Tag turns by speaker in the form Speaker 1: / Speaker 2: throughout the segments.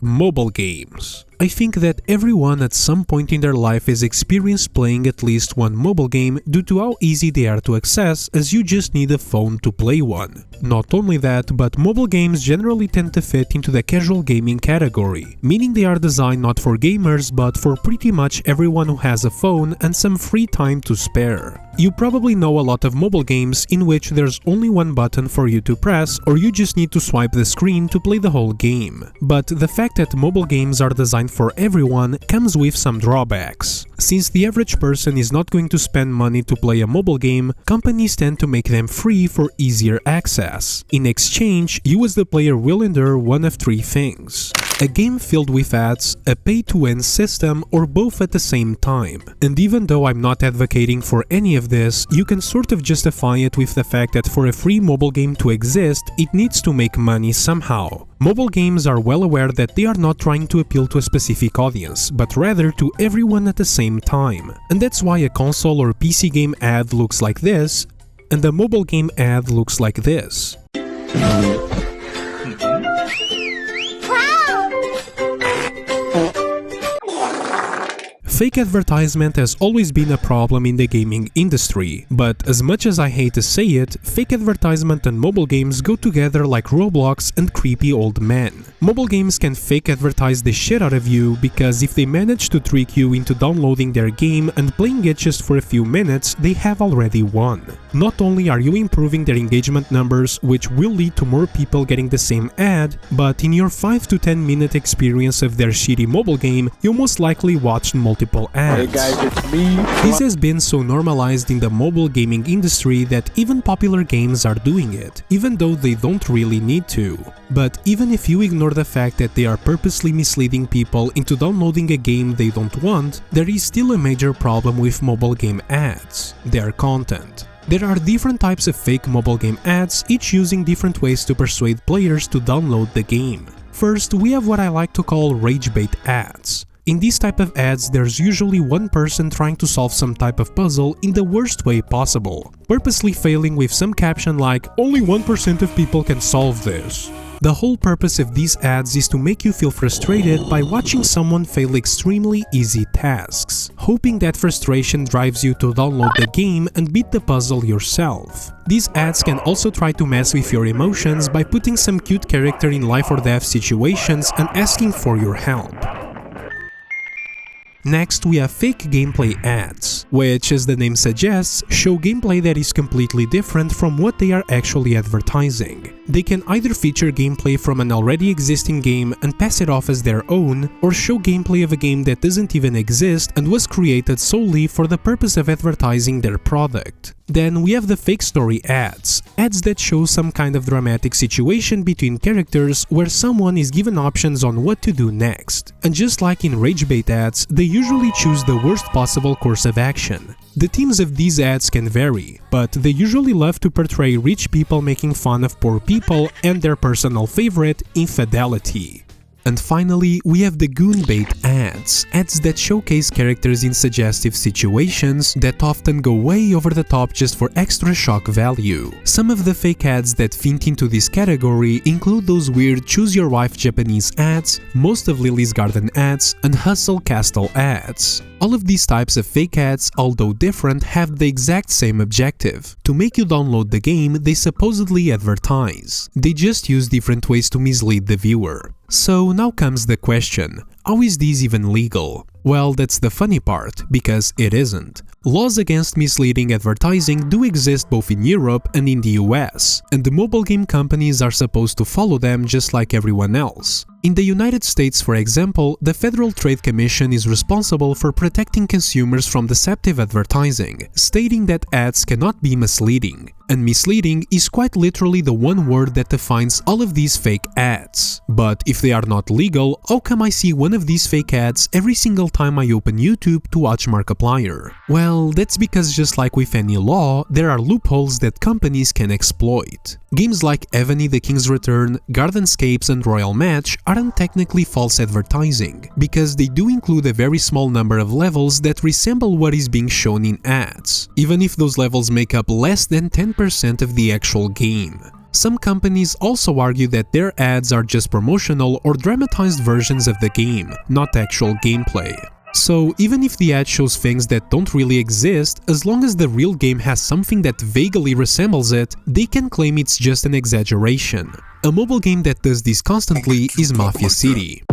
Speaker 1: Mobile games. I think that everyone at some point in their life has experienced playing at least one mobile game due to how easy they are to access, as you just need a phone to play one. Not only that, but mobile games generally tend to fit into the casual gaming category, meaning they are designed not for gamers but for pretty much everyone who has a phone and some free time to spare. You probably know a lot of mobile games in which there's only one button for you to press, or you just need to swipe the screen to play the whole game. But the fact that mobile games are designed for everyone comes with some drawbacks. Since the average person is not going to spend money to play a mobile game, companies tend to make them free for easier access. In exchange, you as the player will endure one of three things: a game filled with ads, a pay-to-win system, or both at the same time. And even though I'm not advocating for any of this, you can sort of justify it with the fact that for a free mobile game to exist, it needs to make money somehow. Mobile games are well aware that they are not trying to appeal to a specific audience, but rather to everyone at the same time. And that's why a console or PC game ad looks like this, and a mobile game ad looks like this. Fake advertisement has always been a problem in the gaming industry, but as much as I hate to say it, fake advertisement and mobile games go together like Roblox and creepy old men. Mobile games can fake advertise the shit out of you because if they manage to trick you into downloading their game and playing it just for a few minutes, they have already won. Not only are you improving their engagement numbers, which will lead to more people getting the same ad, but in your 5 to 10 minute experience of their shitty mobile game, you most likely watched multiple ads.
Speaker 2: Hey guys, it's me.
Speaker 1: This has been so normalized in the mobile gaming industry that even popular games are doing it, even though they don't really need to. But even if you ignore the fact that they are purposely misleading people into downloading a game they don't want, there is still a major problem with mobile game ads: their content. There are different types of fake mobile game ads, each using different ways to persuade players to download the game. First, we have what I like to call rage bait ads. In these type of ads, there's usually one person trying to solve some type of puzzle in the worst way possible, purposely failing with some caption like, "Only 1% of people can solve this." The whole purpose of these ads is to make you feel frustrated by watching someone fail extremely easy tasks, hoping that frustration drives you to download the game and beat the puzzle yourself. These ads can also try to mess with your emotions by putting some cute character in life or death situations and asking for your help. Next, we have fake gameplay ads, which, as the name suggests, show gameplay that is completely different from what they are actually advertising. They can either feature gameplay from an already existing game and pass it off as their own, or show gameplay of a game that doesn't even exist and was created solely for the purpose of advertising their product. Then we have the fake story ads that show some kind of dramatic situation between characters where someone is given options on what to do next. And just like in rage bait ads, they usually choose the worst possible course of action. The themes of these ads can vary, but they usually love to portray rich people making fun of poor people and their personal favorite, infidelity. And finally, we have the goon bait ads that showcase characters in suggestive situations that often go way over the top just for extra shock value. Some of the fake ads that fit into this category include those weird Choose Your Wife Japanese ads, most of Lily's Garden ads, and Hustle Castle ads. All of these types of fake ads, although different, have the exact same objective: to make you download the game they supposedly advertise. They just use different ways to mislead the viewer. So now comes the question, how is this even legal? Well, that's the funny part, because it isn't. Laws against misleading advertising do exist both in Europe and in the US, and the mobile game companies are supposed to follow them just like everyone else. In the United States, for example, the Federal Trade Commission is responsible for protecting consumers from deceptive advertising, stating that ads cannot be misleading. And misleading is quite literally the one word that defines all of these fake ads. But if they are not legal, how come I see one of these fake ads every single time I open YouTube to watch Markiplier? Well, that's because just like with any law, there are loopholes that companies can exploit. Games like Evany the King's Return, Gardenscapes and Royal Match aren't technically false advertising, because they do include a very small number of levels that resemble what is being shown in ads, even if those levels make up less than 10% of the actual game. Some companies also argue that their ads are just promotional or dramatized versions of the game, not actual gameplay. So even if the ad shows things that don't really exist, as long as the real game has something that vaguely resembles it, they can claim it's just an exaggeration. A mobile game that does this constantly is Mafia City.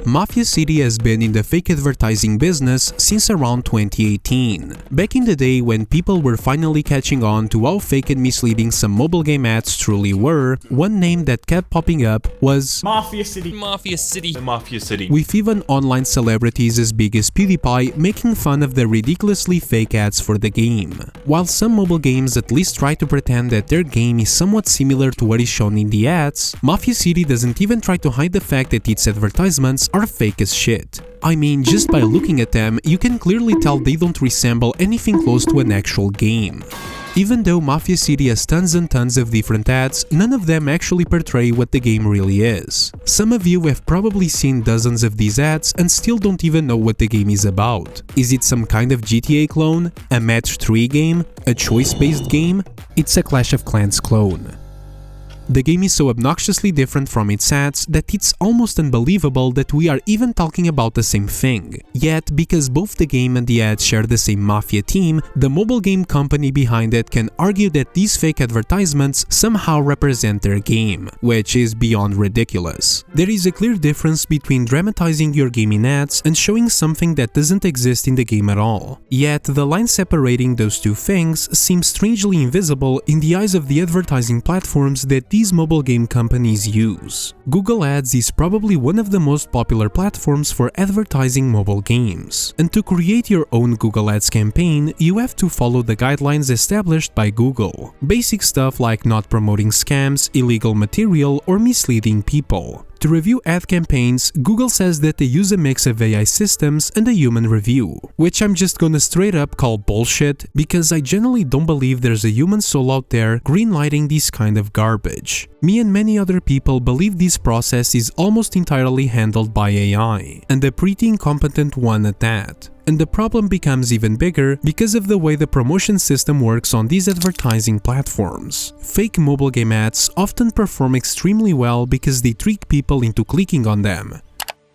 Speaker 1: Mafia City has been in the fake advertising business since around 2018. Back in the day when people were finally catching on to how fake and misleading some mobile game ads truly were, one name that kept popping up was
Speaker 2: Mafia City. Mafia City. Mafia City.
Speaker 1: With even online celebrities as big as PewDiePie making fun of the ridiculously fake ads for the game. While some mobile games at least try to pretend that their game is somewhat similar to what is shown in the ads, Mafia City doesn't even try to hide the fact that its advertisements are fake as shit. I mean, just by looking at them, you can clearly tell they don't resemble anything close to an actual game. Even though Mafia City has tons and tons of different ads, none of them actually portray what the game really is. Some of you have probably seen dozens of these ads and still don't even know what the game is about. Is it some kind of GTA clone? A match 3 game? A choice-based game? It's a Clash of Clans clone. The game is so obnoxiously different from its ads that it's almost unbelievable that we are even talking about the same thing. Yet, because both the game and the ads share the same Mafia team, the mobile game company behind it can argue that these fake advertisements somehow represent their game, which is beyond ridiculous. There is a clear difference between dramatizing your game in ads and showing something that doesn't exist in the game at all. Yet, the line separating those two things seems strangely invisible in the eyes of the advertising platforms that these mobile game companies use. Google Ads is probably one of the most popular platforms for advertising mobile games. And to create your own Google Ads campaign, you have to follow the guidelines established by Google. Basic stuff like not promoting scams, illegal material, or misleading people. To review ad campaigns, Google says that they use a mix of AI systems and a human review, which I'm just gonna straight up call bullshit because I generally don't believe there's a human soul out there greenlighting this kind of garbage. Me and many other people believe this process is almost entirely handled by AI, and a pretty incompetent one at that. And the problem becomes even bigger because of the way the promotion system works on these advertising platforms. Fake mobile game ads often perform extremely well because they trick people into clicking on them.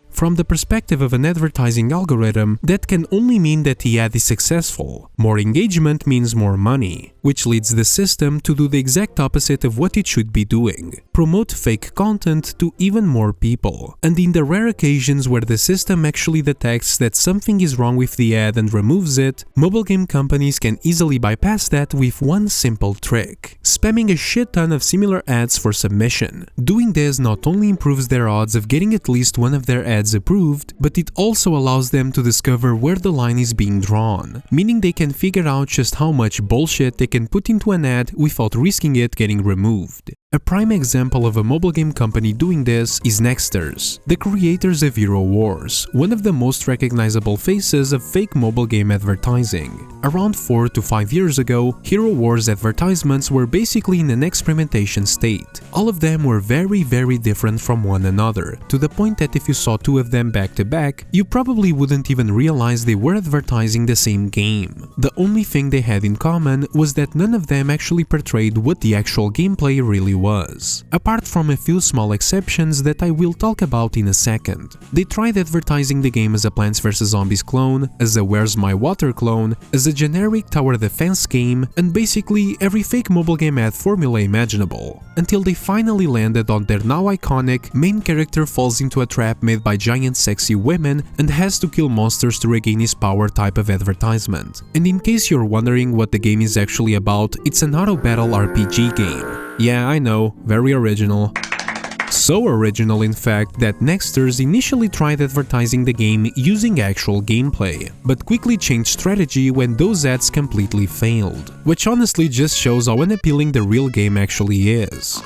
Speaker 1: From the perspective of an advertising algorithm, that can only mean that the ad is successful. More engagement means more money, which leads the system to do the exact opposite of what it should be doing. Promote fake content to even more people. And in the rare occasions where the system actually detects that something is wrong with the ad and removes it, mobile game companies can easily bypass that with one simple trick: spamming a shit ton of similar ads for submission. Doing this not only improves their odds of getting at least one of their ads approved, but it also allows them to discover where the line is being drawn, meaning they can figure out just how much bullshit they can put into an ad without risking it getting removed. A prime example of a mobile game company doing this is Nexters, the creators of Hero Wars, one of the most recognizable faces of fake mobile game advertising. Around 4 to 5 years ago, Hero Wars advertisements were basically in an experimentation state. All of them were very different from one another, to the point that if you saw two of them back to back, you probably wouldn't even realize they were advertising the same game. The only thing they had in common was that none of them actually portrayed what the actual gameplay really was, apart from a few small exceptions that I will talk about in a second. They tried advertising the game as a Plants vs Zombies clone, as a Where's My Water clone, as a generic tower defense game, and basically every fake mobile game ad formula imaginable, until they finally landed on their now iconic main character falls into a trap made by giant sexy women and has to kill monsters to regain his power type of advertisement. And in case you're wondering what the game is actually about, it's an auto battle RPG game. Yeah, I know, very original. So original in fact that Nexters initially tried advertising the game using actual gameplay, but quickly changed strategy when those ads completely failed, which honestly just shows how unappealing the real game actually is.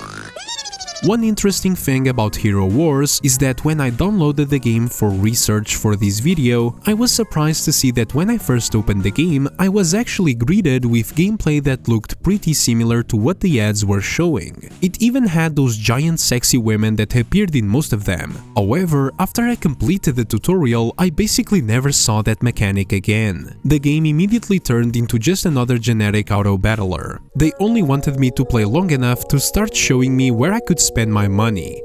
Speaker 1: One interesting thing about Hero Wars is that when I downloaded the game for research for this video, I was surprised to see that when I first opened the game, I was actually greeted with gameplay that looked pretty similar to what the ads were showing. It even had those giant sexy women that appeared in most of them. However, after I completed the tutorial, I basically never saw that mechanic again. The game immediately turned into just another generic auto battler. They only wanted me to play long enough to start showing me where I could spend my money.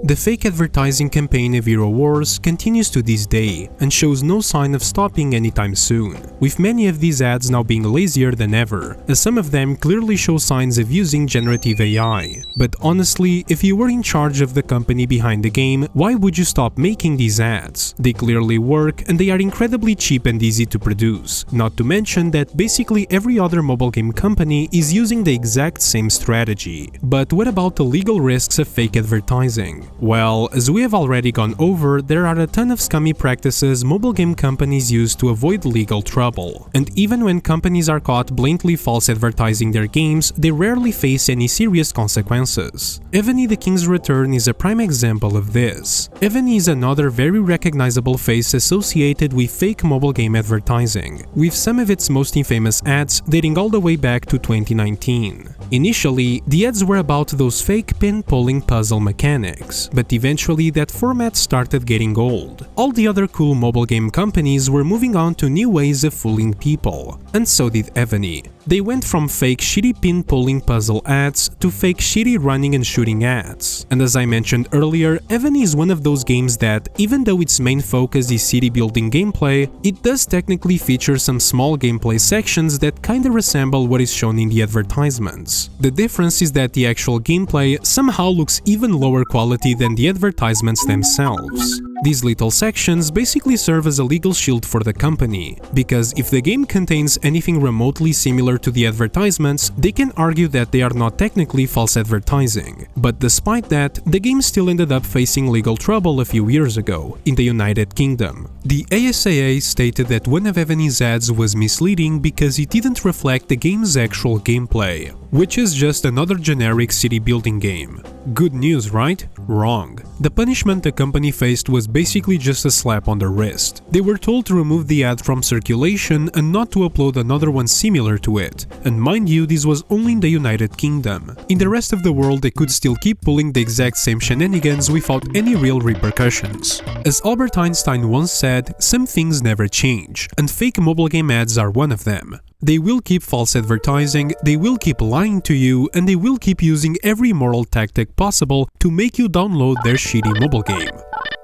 Speaker 1: The fake advertising campaign of Hero Wars continues to this day and shows no sign of stopping anytime soon, with many of these ads now being lazier than ever, as some of them clearly show signs of using generative AI. But honestly, if you were in charge of the company behind the game, why would you stop making these ads? They clearly work and they are incredibly cheap and easy to produce, not to mention that basically every other mobile game company is using the exact same strategy. But what about the legal risks of fake advertising? Well, as we have already gone over, there are a ton of scummy practices mobile game companies use to avoid legal trouble. And even when companies are caught blatantly false advertising their games, they rarely face any serious consequences. Evany the King's Return is a prime example of this. Evany is another very recognizable face associated with fake mobile game advertising, with some of its most infamous ads dating all the way back to 2019. Initially, the ads were about those fake pin-pulling puzzle mechanics, but eventually that format started getting old. All the other cool mobile game companies were moving on to new ways of fooling people, and so did Evany. They went from fake shitty pin-pulling puzzle ads to fake shitty running and shooting ads. And as I mentioned earlier, Evany is one of those games that, even though its main focus is city building gameplay, it does technically feature some small gameplay sections that kinda resemble what is shown in the advertisements. The difference is that the actual gameplay somehow looks even lower quality than the advertisements themselves. These little sections basically serve as a legal shield for the company, because if the game contains anything remotely similar to the advertisements, they can argue that they are not technically false advertising. But despite that, the game still ended up facing legal trouble a few years ago, in the United Kingdom. The ASAA stated that one of Evany's ads was misleading because it didn't reflect the game's actual gameplay, which is just another generic city building game. Good news, right? Wrong. The punishment the company faced was basically just a slap on the wrist. They were told to remove the ad from circulation and not to upload another one similar to it. And mind you, this was only in the United Kingdom. In the rest of the world, they could still keep pulling the exact same shenanigans without any real repercussions. As Albert Einstein once said, some things never change, and fake mobile game ads are one of them. They will keep false advertising, they will keep lying to you, and they will keep using every moral tactic possible to make you download their shitty mobile game.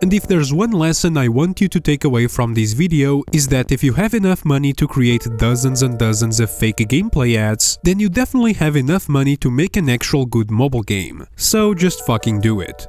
Speaker 1: And if there's one lesson I want you to take away from this video, is that if you have enough money to create dozens and dozens of fake gameplay ads, then you definitely have enough money to make an actual good mobile game. So just fucking do it.